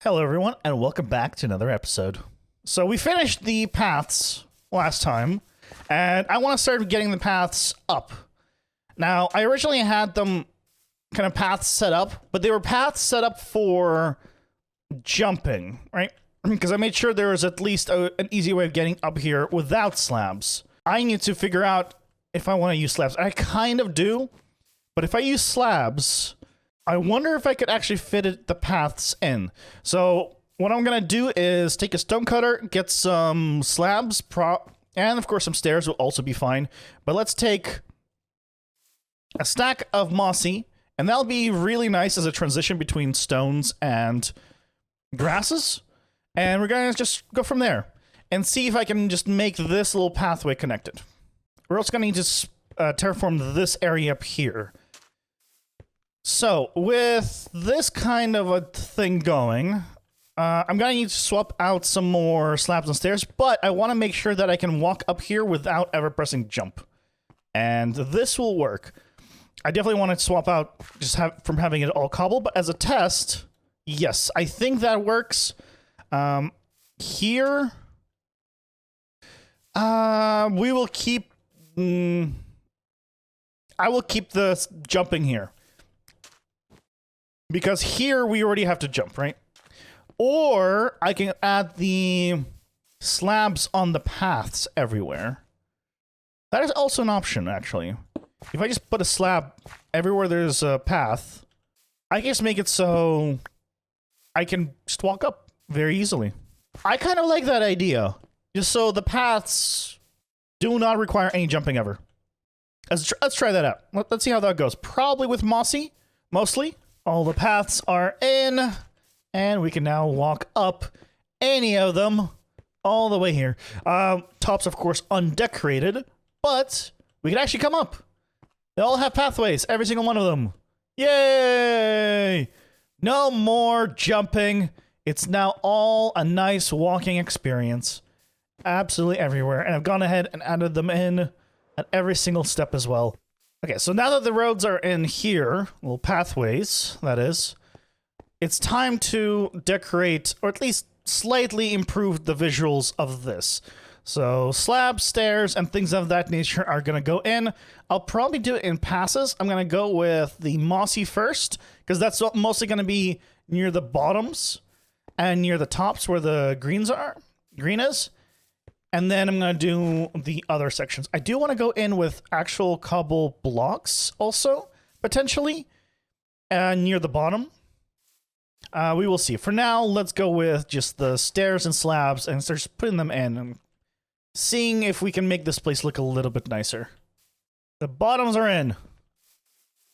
Hello everyone, and welcome back to another episode. So we finished the paths last time, and I want to start getting the paths up. Now, I originally had them kind of paths set up, but they were paths set up for jumping, right? Because I made sure there was at least an easy way of getting up here without slabs. I need to figure out if I want to use slabs. I kind of do, but if I use slabs, I wonder if I could actually fit the paths in. So what I'm going to do is take a stone cutter, get some slabs, and of course some stairs will also be fine. But let's take a stack of mossy, and that'll be really nice as a transition between stones and grasses. And we're going to just go from there and see if I can just make this little pathway connected. We're also going to need to terraform this area up here. So, with this kind of a thing going, I'm going to need to swap out some more slabs and stairs, but I want to make sure that I can walk up here without ever pressing jump. And this will work. I definitely want to swap out just from having it all cobble, but as a test, yes, I think that works. Here, we will keep... I will keep the jumping here. Because here we already have to jump, right? Or I can add the slabs on the paths everywhere. That is also an option, actually. If I just put a slab everywhere there's a path, I can just make it so I can just walk up very easily. I kind of like that idea. Just so the paths do not require any jumping ever. Let's try that out. Let's see how that goes. Probably with mossy, mostly. All the paths are in, and we can now walk up any of them all the way here. Tops, of course, undecorated, but we can actually come up. They all have pathways, every single one of them. Yay! No more jumping. It's now all a nice walking experience. Absolutely everywhere. And I've gone ahead and added them in at every single step as well. Okay, so now that the roads are in here, little pathways, that is, it's time to decorate, or at least slightly improve the visuals of this. So slabs, stairs, and things of that nature are going to go in. I'll probably do it in passes. I'm going to go with the mossy first, because that's mostly going to be near the bottoms and near the tops where the green is. And then I'm going to do the other sections. I do want to go in with actual cobble blocks also, potentially, near the bottom. We will see. For now, let's go with just the stairs and slabs and start putting them in and seeing if we can make this place look a little bit nicer. The bottoms are in.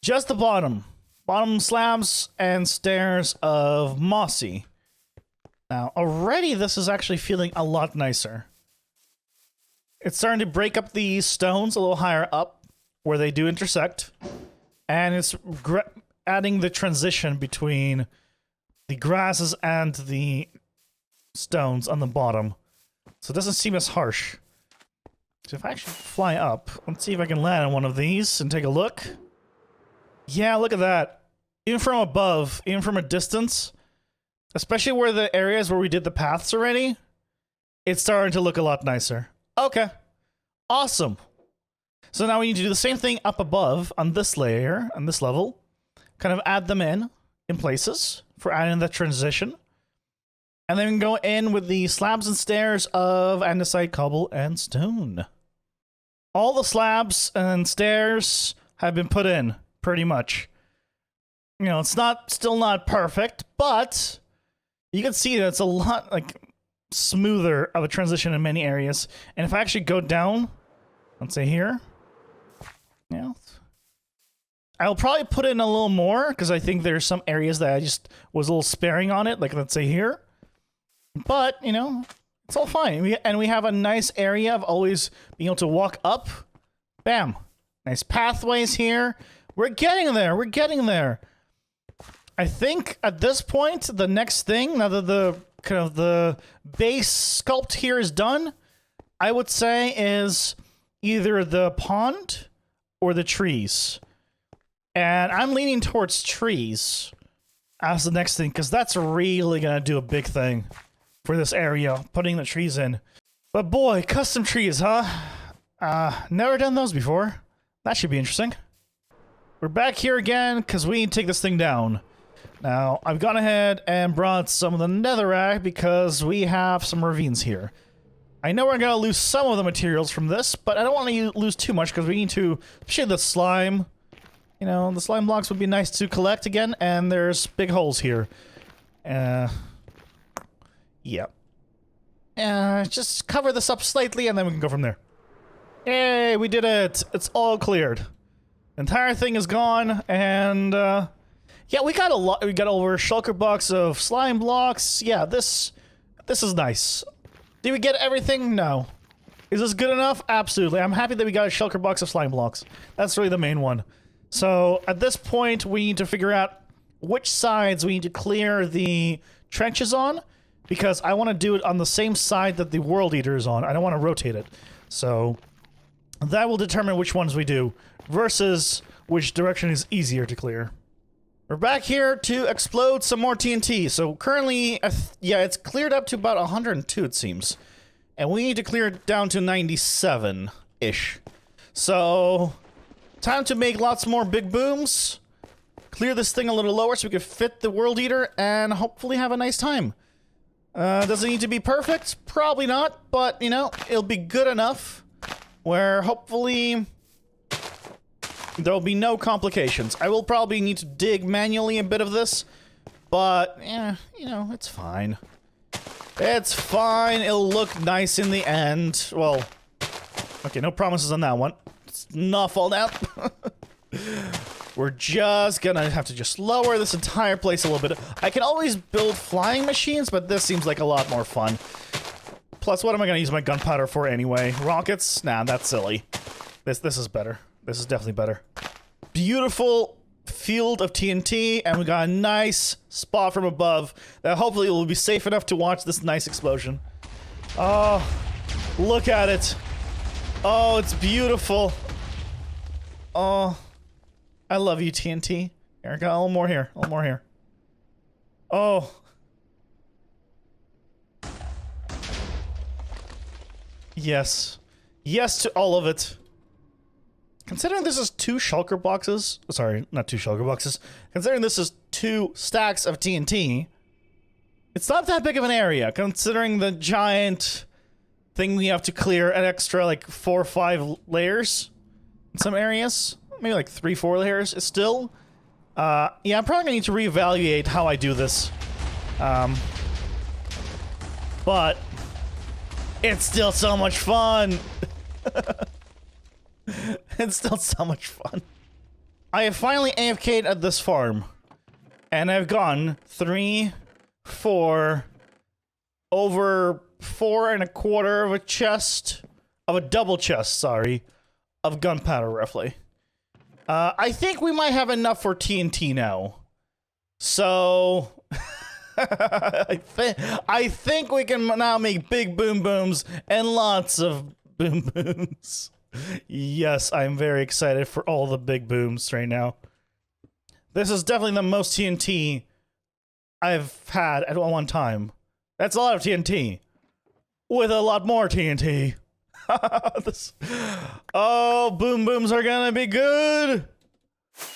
Just the bottom. Bottom slabs and stairs of mossy. Now, already this is actually feeling a lot nicer. It's starting to break up the stones a little higher up where they do intersect. And it's adding the transition between the grasses and the stones on the bottom. So it doesn't seem as harsh. So if I actually fly up, let's see if I can land on one of these and take a look. Yeah, look at that. Even from above, even from a distance, especially where the areas where we did the paths already, it's starting to look a lot nicer. Okay, awesome. So now we need to do the same thing up above on this layer, on this level. Kind of add them in places for adding the transition. And then we can go in with the slabs and stairs of andesite, cobble, and stone. All the slabs and stairs have been put in, pretty much. You know, it's still not perfect, but you can see that it's a lot, like, smoother of a transition in many areas. And if I actually go down, let's say here, yeah, I'll probably put in a little more because I think there's some areas that I just was a little sparing on it, like let's say here. But, you know, it's all fine. We have a nice area of always being able to walk up. Bam. Nice pathways here. We're getting there. We're getting there. I think at this point, the next thing, now that the kind of the base sculpt here is done, I would say is either the pond or the trees. And I'm leaning towards trees. as the next thing, because that's really gonna do a big thing for this area, putting the trees in. But boy, custom trees, huh? Never done those before. That should be interesting. We're back here again, because we need to take this thing down. Now, I've gone ahead and brought some of the netherrack, because we have some ravines here. I know we're gonna lose some of the materials from this, but I don't want to lose too much, because we need to, especially the slime. You know, the slime blocks would be nice to collect again, and there's big holes here. Yeah. Just cover this up slightly, and then we can go from there. Yay, we did it! It's all cleared. The entire thing is gone, and, yeah, we got a lot. We got over a shulker box of slime blocks. Yeah, this is nice. Did we get everything? No. Is this good enough? Absolutely. I'm happy that we got a shulker box of slime blocks. That's really the main one. So, at this point, we need to figure out which sides we need to clear the trenches on, because I want to do it on the same side that the World Eater is on. I don't want to rotate it. So, that will determine which ones we do, versus which direction is easier to clear. We're back here to explode some more TNT. So currently, yeah, it's cleared up to about 102, it seems. And we need to clear it down to 97-ish. So, time to make lots more big booms. Clear this thing a little lower so we can fit the World Eater and hopefully have a nice time. Does it need to be perfect? Probably not, but, you know, it'll be good enough where hopefully there'll be no complications. I will probably need to dig manually a bit of this, but, yeah, you know, it's fine. It's fine. It'll look nice in the end. Well, okay, no promises on that one. It's not fall down. We're just gonna have to just lower this entire place a little bit. I can always build flying machines, but this seems like a lot more fun. Plus, what am I gonna use my gunpowder for anyway? Rockets? Nah, that's silly. This is better. This is definitely better. Beautiful field of TNT, and we got a nice spot from above that hopefully will be safe enough to watch this nice explosion. Oh, look at it. Oh, it's beautiful. Oh, I love you, TNT. Here, I got a little more here. A little more here. Oh. Yes. Yes to all of it. Considering this is 2 shulker boxes, sorry, not 2 shulker boxes, considering this is 2 stacks of TNT, it's not that big of an area, considering the giant thing we have to clear an extra, like, 4 or 5 layers in some areas. Maybe like 3, 4 layers is still. Yeah, I'm probably gonna need to reevaluate how I do this. But it's still so much fun. It's still so much fun. I have finally AFK'd at this farm. And I've gone 3, 4, over 4 1/4 of a chest, of a double chest, sorry, of gunpowder roughly. I think we might have enough for TNT now. So, I think we can now make big boom booms and lots of boom booms. Yes, I'm very excited for all the big booms right now. This is definitely the most TNT I've had at one time. That's a lot of TNT. With a lot more TNT. Oh, boom booms are gonna be good.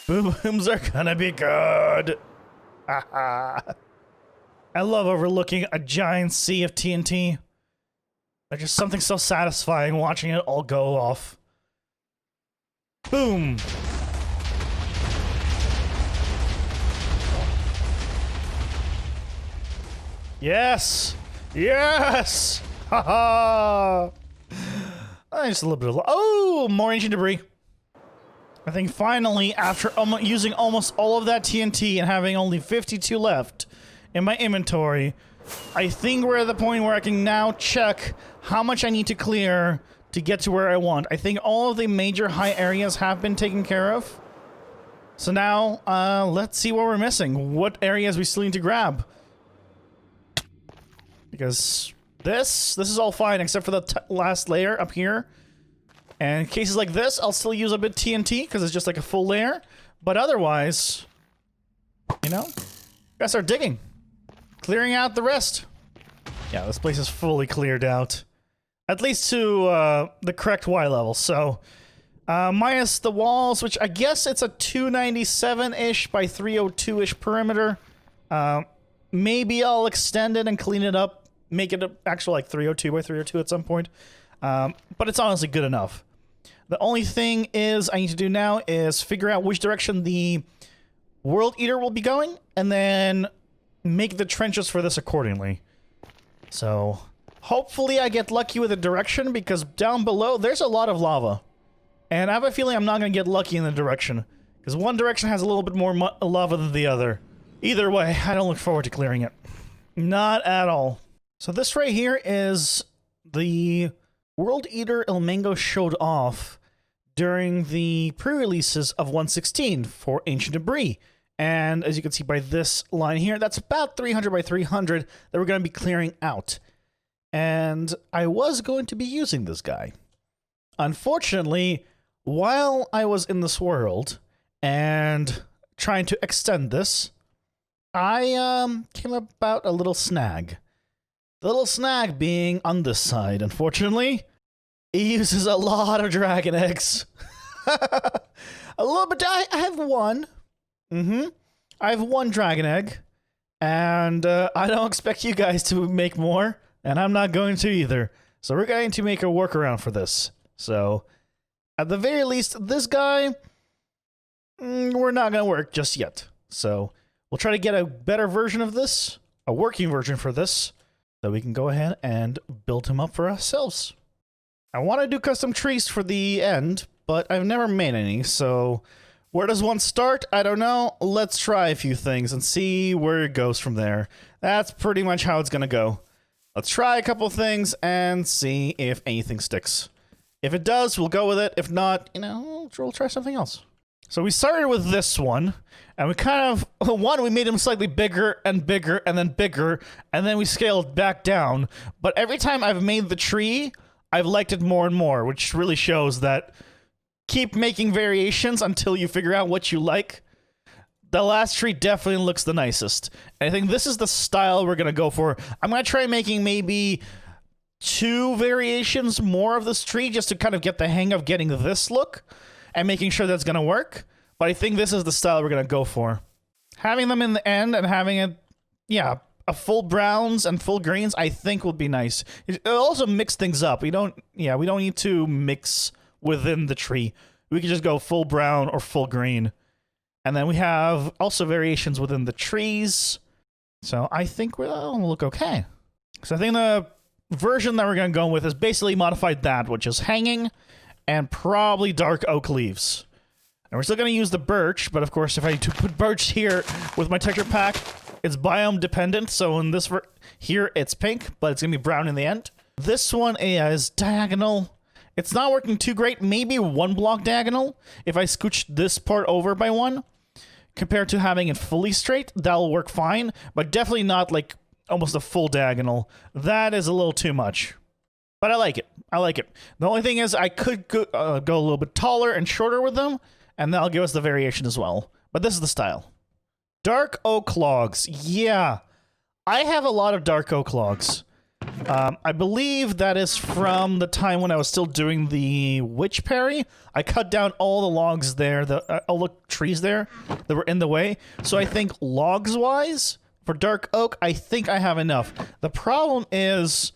Boom booms are gonna be good. I love overlooking a giant sea of TNT. There's just something so satisfying watching it all go off. Boom. Yes. Yes. Haha. Just a little bit of... Oh, more ancient debris. I think finally, after using almost all of that TNT and having only 52 left in my inventory, I think we're at the point where I can now check how much I need to clear to get to where I want. I think all of the major high areas have been taken care of. So now, let's see what we're missing. What areas we still need to grab. Because... This is all fine except for the last layer up here. And in cases like this, I'll still use a bit TNT because it's just like a full layer. But otherwise, you know, Gotta start digging. Clearing out the rest. Yeah, this place is fully cleared out. At least to the correct Y level, so... minus the walls, which I guess it's a 297-ish by 302-ish perimeter. Maybe I'll extend it and clean it up. Make it an actual, like, 302 by 302 at some point. But it's honestly good enough. The only thing is I need to do now is figure out which direction the World Eater will be going, and then make the trenches for this accordingly. So, hopefully I get lucky with the direction, because down below, there's a lot of lava. And I have a feeling I'm not going to get lucky in the direction, because one direction has a little bit more lava than the other. Either way, I don't look forward to clearing it. Not at all. So this right here is the World Eater Ilmengo showed off during the pre-releases of 1.16 for Ancient Debris. And as you can see by this line here, that's about 300 by 300 that we're going to be clearing out. And I was going to be using this guy. Unfortunately, while I was in this world and trying to extend this, I came about a little snag. The little snag being on this side, unfortunately. It uses a lot of dragon eggs. A little bit. I have one. I have one dragon egg. And I don't expect you guys to make more. And I'm not going to either. So we're going to make a workaround for this. So, at the very least, this guy, we're not going to work just yet. So, we'll try to get a better version of this. A working version for this. So we can go ahead and build him up for ourselves. I want to do custom trees for the end, but I've never made any, so where does one start? I don't know. Let's try a few things and see where it goes from there. That's pretty much how it's gonna go. Let's try a couple things and see if anything sticks. If it does, we'll go with it. If not, you know, we'll try something else. So we started with this one, and we kind of, we made him slightly bigger, and then we scaled back down. But every time I've made the tree, I've liked it more and more, which really shows that keep making variations until you figure out what you like. The last tree definitely looks the nicest. And I think this is the style we're going to go for. I'm going to try making maybe 2 variations more of this tree just to kind of get the hang of getting this look and making sure that's going to work. But I think this is the style we're going to go for. Having them in the end and having it, yeah, a full browns and full greens, I think would be nice. It'll also mix things up. We don't need to mix within the tree. We can just go full brown or full green. And then we have also variations within the trees. So I think we'll look okay. So I think the version that we're going to go with is basically modified that, which is hanging and probably dark oak leaves. And we're still going to use the birch, but of course if I put birch here with my texture pack, it's biome dependent, so in this here it's pink, but it's going to be brown in the end. This one is diagonal. It's not working too great. Maybe 1 block diagonal. If I scooch this part over by 1, compared to having it fully straight, that'll work fine, but definitely not like almost a full diagonal. That is a little too much. But I like it. I like it. The only thing is I could go a little bit taller and shorter with them, and that'll give us the variation as well. But this is the style. Dark oak logs. Yeah. I have a lot of dark oak logs. I believe that is from the time when I was still doing the witch parry. I cut down all the logs there, all the trees there that were in the way. So I think logs-wise, for dark oak, I think I have enough. The problem is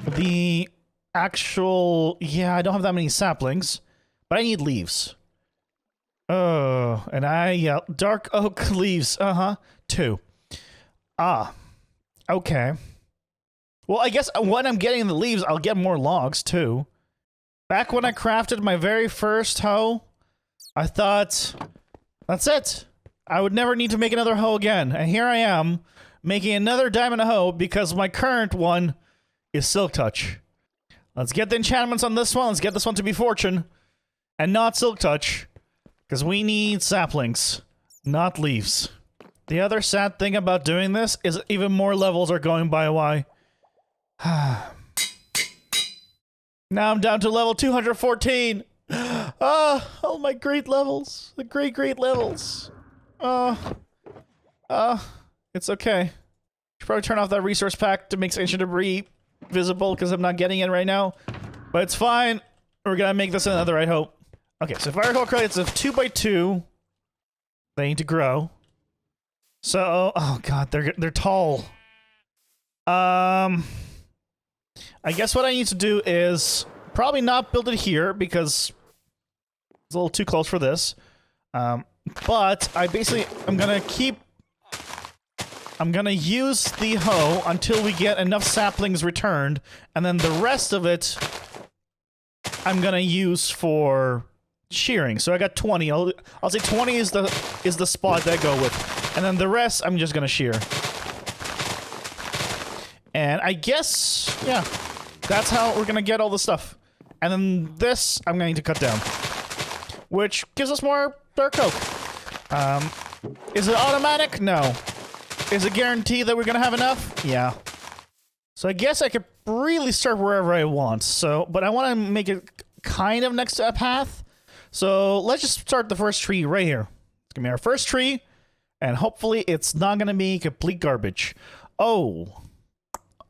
the actual... Yeah, I don't have that many saplings, but I need leaves. Oh, and yeah, dark oak leaves, 2. Okay. Well, I guess when I'm getting the leaves, I'll get more logs, too. Back when I crafted my very first hoe, I thought, that's it. I would never need to make another hoe again. And here I am, making another diamond hoe because my current one is Silk Touch. Let's get the enchantments on this one. Let's get this one to be Fortune. And not Silk Touch. Because we need saplings, not leaves. The other sad thing about doing this is even more levels are going by Y. Now I'm down to level 214. Oh my great levels. The great levels. It's okay. Should probably turn off that resource pack to make ancient debris visible because I'm not getting it right now. But it's fine. We're gonna make this another, I hope. Okay, so if I recall correctly, it's a 2x2. They need to grow. So, oh god, they're tall. I guess what I need to do is probably not build it here because it's a little too close for this. But I'm gonna use the hoe until we get enough saplings returned, and then the rest of it I'm gonna use for shearing. So I got 20. I'll say 20 is the spot that I go with, and then the rest I'm just gonna shear. And I guess, yeah, that's how we're gonna get all the stuff. And then this I'm going to cut down, which gives us more dark oak. Is it automatic? No. Is it guaranteed that we're gonna have enough? Yeah. So I guess I could really start wherever I want. So, but I want to make it kind of next to a path. So let's just start the first tree right here. It's gonna be our first tree, and hopefully it's not gonna be complete garbage. Oh,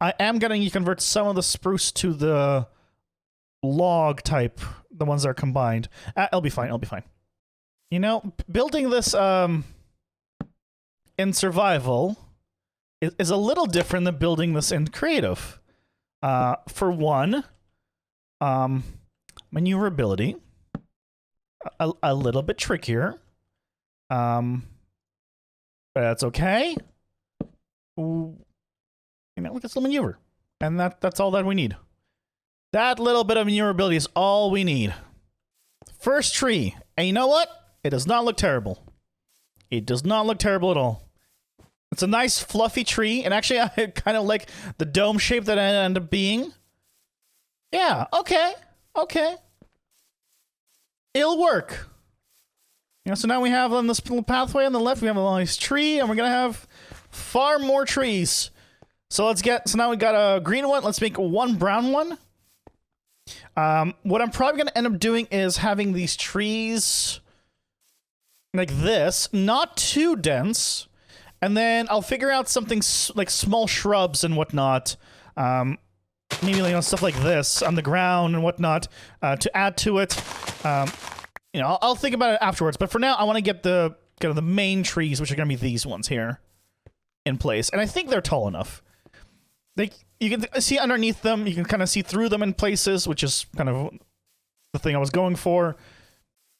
I am gonna convert some of the spruce to the log type, the ones that are combined. It'll be fine. It'll be fine. You know, building this in survival is a little different than building this in creative. For one, maneuverability, a little bit trickier. But that's okay. Ooh, you know, we can still maneuver, and that's all that we need. That little bit of maneuverability is all we need. First tree, and you know what? It does not look terrible. It does not look terrible at all. It's a nice fluffy tree, and actually I kind of like the dome shape that it ended up being. Yeah, okay, okay. It'll work. You know, so now we have on this little pathway on the left, we have a nice tree, and we're gonna have far more trees. So so now we got a green one, let's make one brown one. What I'm probably gonna end up doing is having these trees like this, not too dense, and then I'll figure out something like small shrubs and whatnot, maybe like, stuff like this on the ground and whatnot, to add to it. You know, I'll think about it afterwards, but for now I want to get the kind of the main trees, which are going to be these ones here, in place, and I think they're tall enough. You can see underneath them, you can kind of see through them in places, which is kind of the thing I was going for,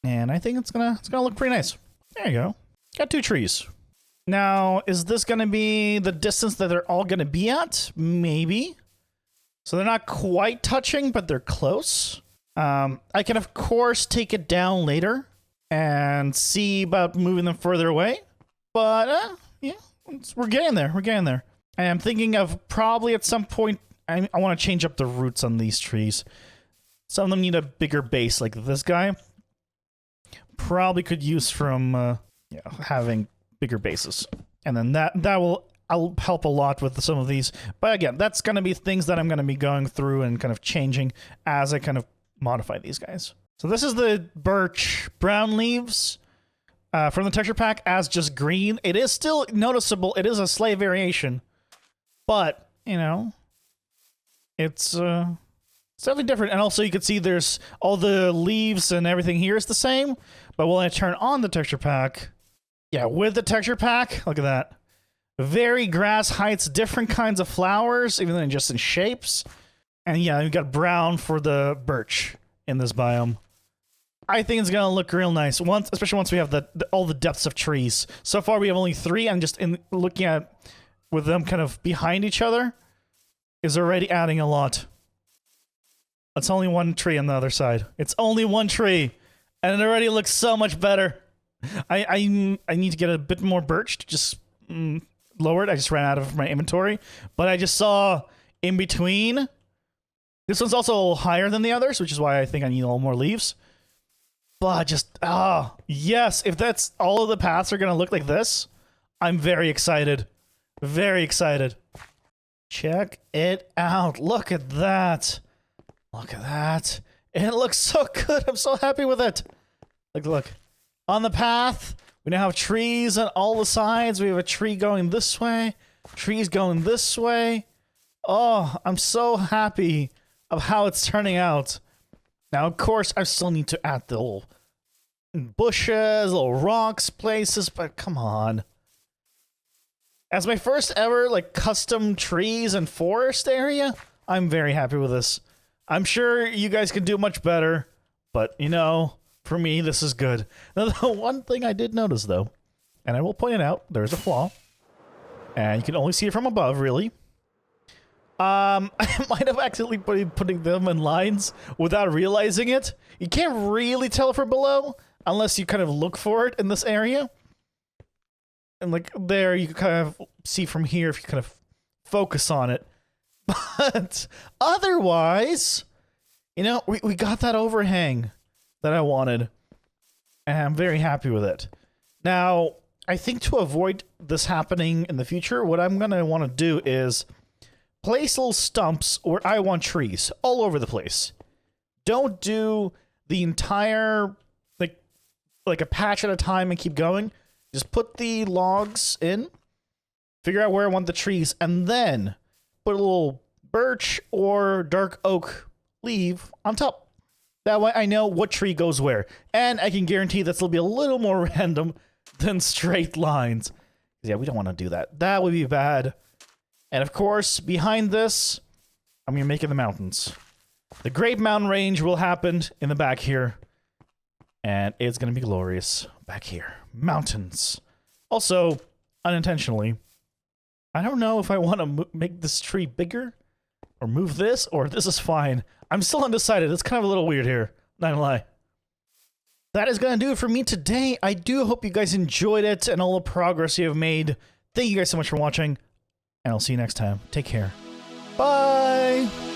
and I think it's gonna look pretty nice. There you go. Got 2 trees. Now, is this gonna be the distance that they're all gonna be at? Maybe. So they're not quite touching, but they're close. I can of course take it down later and see about moving them further away, but yeah, we're getting there. We're getting there. And I'm thinking of probably at some point, I want to change up the roots on these trees. Some of them need a bigger base, like this guy. Probably could use from having bigger bases. And then I'll help a lot with some of these. But again, that's going to be things that I'm going to be going through and kind of changing as I kind of modify these guys. So this is the birch brown leaves from the texture pack as just green. It is still noticeable. It is a slight variation. But, you know, it's definitely different. And also you can see there's all the leaves and everything here is the same. But when I turn on the texture pack, yeah, with the texture pack, look at that. Very grass heights, different kinds of flowers, even though just in shapes. And yeah, we've got brown for the birch in this biome. I think it's gonna look real nice, especially once we have all the depths of trees. So far we have only 3, and just in looking at with them kind of behind each other is already adding a lot. It's only 1 tree on the other side. It's only 1 tree, and it already looks so much better. I need to get a bit more birch to just lower it. I just ran out of my inventory, but I just saw in between. This one's also a little higher than the others, which is why I think I need a little more leaves. But just, yes, if that's all of the paths are going to look like this, I'm very excited. Very excited. Check it out. Look at that. Look at that. It looks so good. I'm so happy with it. Look. On the path, We now have trees on all the sides. We have a tree going this way, trees going this way. Oh, I'm so happy of how it's turning out. Now, of course, I still need to add the little bushes, little rocks, places, but come on. As my first ever, like, custom trees and forest area, I'm very happy with this. I'm sure you guys can do much better, but, you know, for me, this is good. Now, the one thing I did notice, though, and I will point it out, there's a flaw, and you can only see it from above, really. I might have accidentally putting them in lines without realizing it. You can't really tell from below unless you kind of look for it in this area. And like there, you can kind of see from here if you kind of focus on it. But otherwise, you know, we got that overhang that I wanted. And I'm very happy with it. Now, I think to avoid this happening in the future, what I'm going to want to do is place little stumps where I want trees all over the place. Don't do the entire, like a patch at a time and keep going. Just put the logs in, figure out where I want the trees, and then put a little birch or dark oak leaf on top. That way I know what tree goes where. And I can guarantee this will be a little more random than straight lines. Yeah, we don't want to do that. That would be bad. And of course, behind this, I'm going to make it the mountains. The Great Mountain Range will happen in the back here. And it's going to be glorious back here. Mountains. Also, unintentionally, I don't know if I want to make this tree bigger or move this, or this is fine. I'm still undecided. It's kind of a little weird here. Not gonna lie. That is going to do it for me today. I do hope you guys enjoyed it and all the progress you have made. Thank you guys so much for watching. And I'll see you next time. Take care. Bye!